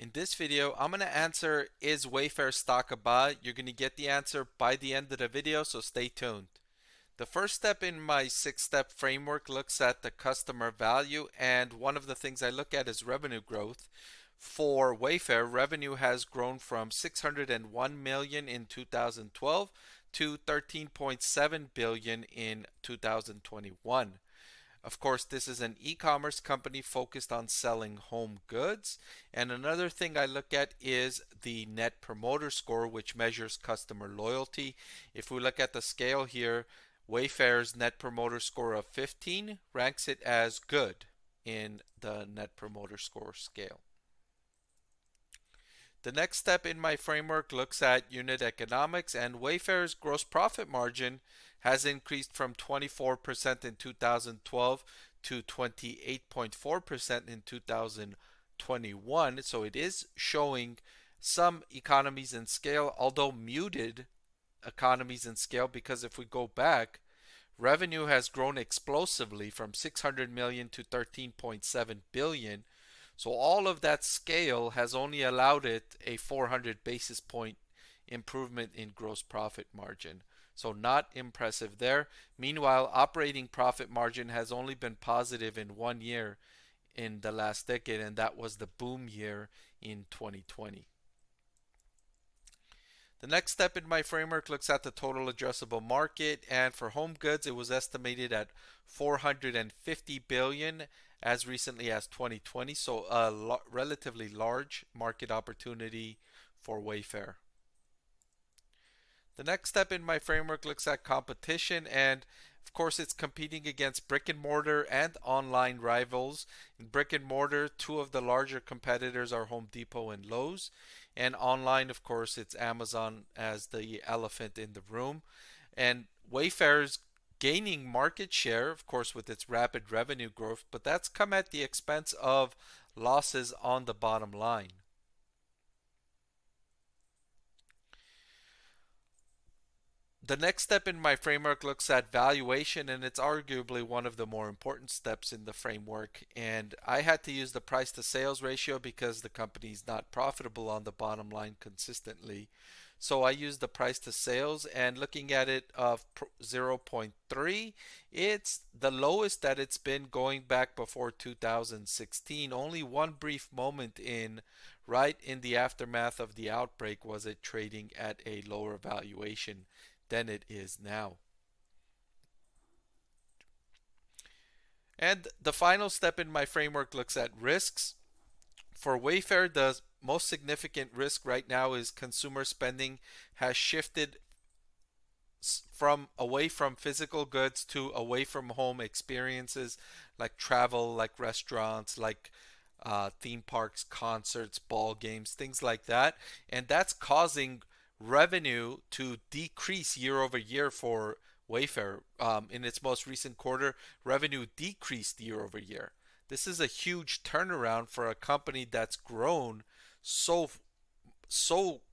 In this video, I'm going to answer, is Wayfair stock a buy? You're going to get the answer by the end of the video, so stay tuned. The first step in my 6-step framework looks at the customer value, and one of the things I look at is revenue growth. For Wayfair, revenue has grown from 601 million in 2012 to 13.7 billion in 2021. Of course, this is an e-commerce company focused on selling home goods. And another thing I look at is the Net Promoter Score, which measures customer loyalty. If we look at the scale here, Wayfair's Net Promoter Score of 15 ranks it as good in the Net Promoter Score scale. The next step in my framework looks at unit economics, and Wayfair's gross profit margin has increased from 24% in 2012 to 28.4% in 2021. So it is showing some economies in scale, although muted economies in scale, because if we go back, revenue has grown explosively from 600 million to 13.7 billion. So all of that scale has only allowed it a 400 basis point improvement in gross profit margin. So not impressive there. Meanwhile, operating profit margin has only been positive in 1 year in the last decade, and that was the boom year in 2020. The next step in my framework looks at the total addressable market, and for home goods it was estimated at 450 billion as recently as 2020, so a relatively large market opportunity for Wayfair. The next step in my framework looks at competition, and of course it's competing against brick and mortar and online rivals. In brick and mortar, two of the larger competitors are Home Depot and Lowe's, and online, of course, it's Amazon as the elephant in the room. And Wayfair's gaining market share, of course, with its rapid revenue growth, but that's come at the expense of losses on the bottom line. The next step in my framework looks at valuation, and it's arguably one of the more important steps in the framework. And I had to use the price to sales ratio because the company is not profitable on the bottom line consistently. So I used the price to sales, and looking at it of 0.3, it's the lowest that it's been going back before 2016. Only one brief moment right in the aftermath of the outbreak was it trading at a lower valuation than it is now. And the final step in my framework looks at risks. For Wayfair, the most significant risk right now is consumer spending has shifted from away from physical goods to away from home experiences like travel, like restaurants, like theme parks, concerts, ball games, things like that. And that's causing revenue to decrease year over year for Wayfair. In its most recent quarter, revenue decreased year over year. This is a huge turnaround for a company that's grown so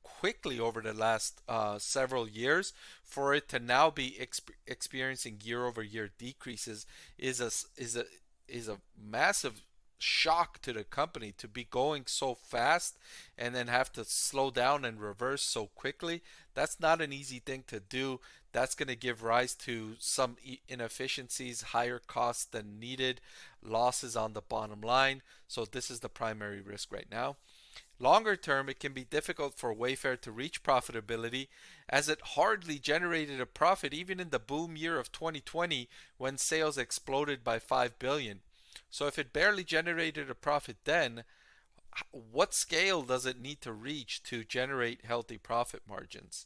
quickly over the last several years. For it to now be experiencing year over year decreases is a massive shock to the company. To be going so fast and then have to slow down and reverse so quickly. That's not an easy thing to do. That's going to give rise to some inefficiencies, higher costs than needed, losses on the bottom line. So this is the primary risk right now. Longer term, it can be difficult for Wayfair to reach profitability, as it hardly generated a profit even in the boom year of 2020 when sales exploded by 5 billion. So if it barely generated a profit then, what scale does it need to reach to generate healthy profit margins?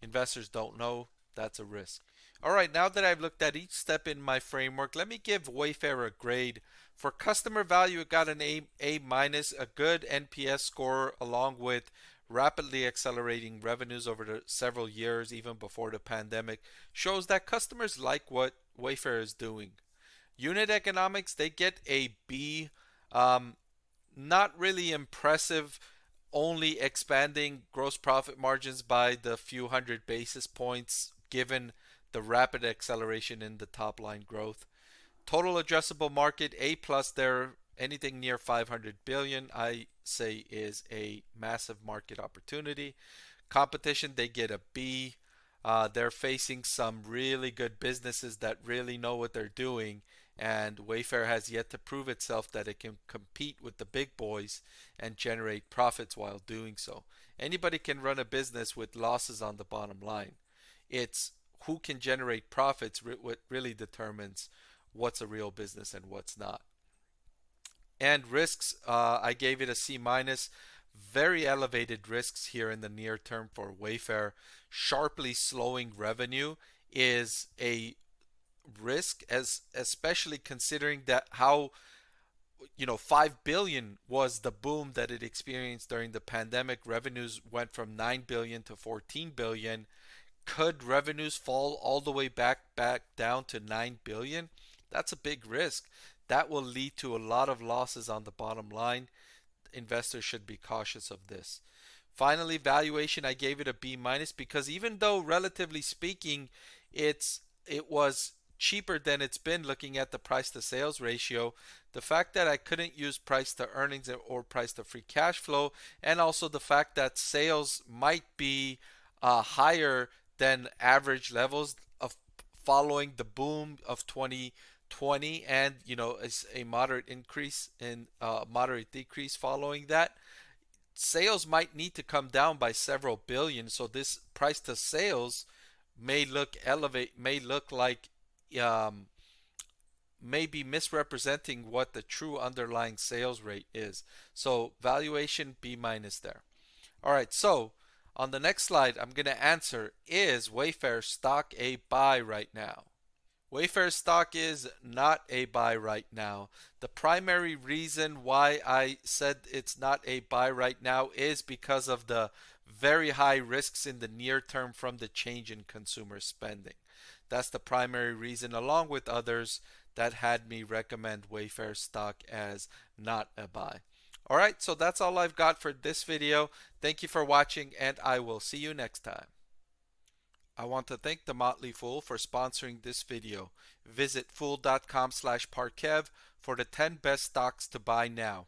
Investors don't know. That's a risk. All right, now that I've looked at each step in my framework, let me give Wayfair a grade. For customer value, it got an A minus, a good NPS score, along with rapidly accelerating revenues over the several years, even before the pandemic, shows that customers like what Wayfair is doing. Unit economics, they get a B. Not really impressive, only expanding gross profit margins by the few hundred basis points given the rapid acceleration in the top line growth. Total addressable market, A plus there, anything near 500 billion. I say is a massive market opportunity. Competition, they get a B. They're facing some really good businesses that really know what they're doing, and Wayfair has yet to prove itself that it can compete with the big boys and generate profits while doing so. Anybody can run a business with losses on the bottom line. It's who can generate profits what really determines what's a real business and what's not. And risks, I gave it a C minus. Very elevated risks here in the near term for Wayfair. Sharply slowing revenue is a risk, as especially considering that how 5 billion was the boom that it experienced during the pandemic. Revenues went from 9 billion to 14 billion. Could revenues fall all the way back down to 9 billion? That's a big risk. That will lead to a lot of losses on the bottom line. Investors should be cautious of this. Finally, valuation, I gave it a B minus because even though relatively speaking, it was cheaper than it's been looking at the price to sales ratio, the fact that I couldn't use price to earnings or price to free cash flow, and also the fact that sales might be higher than average levels of following the boom of 2020, and a moderate increase in moderate decrease following that. Sales might need to come down by several billion, so this price to sales may look like um, may be misrepresenting what the true underlying sales rate is. So valuation B minus there. All right, so on the next slide, I'm going to answer, is Wayfair stock a buy right now? Wayfair stock is not a buy right now. The primary reason why I said it's not a buy right now is because of the very high risks in the near term from the change in consumer spending. That's the primary reason, along with others, that had me recommend Wayfair stock as not a buy. All right, so that's all I've got for this video. Thank you for watching, and I will see you next time. I want to thank the Motley Fool for sponsoring this video. Visit fool.com/parkev for the 10 best stocks to buy now.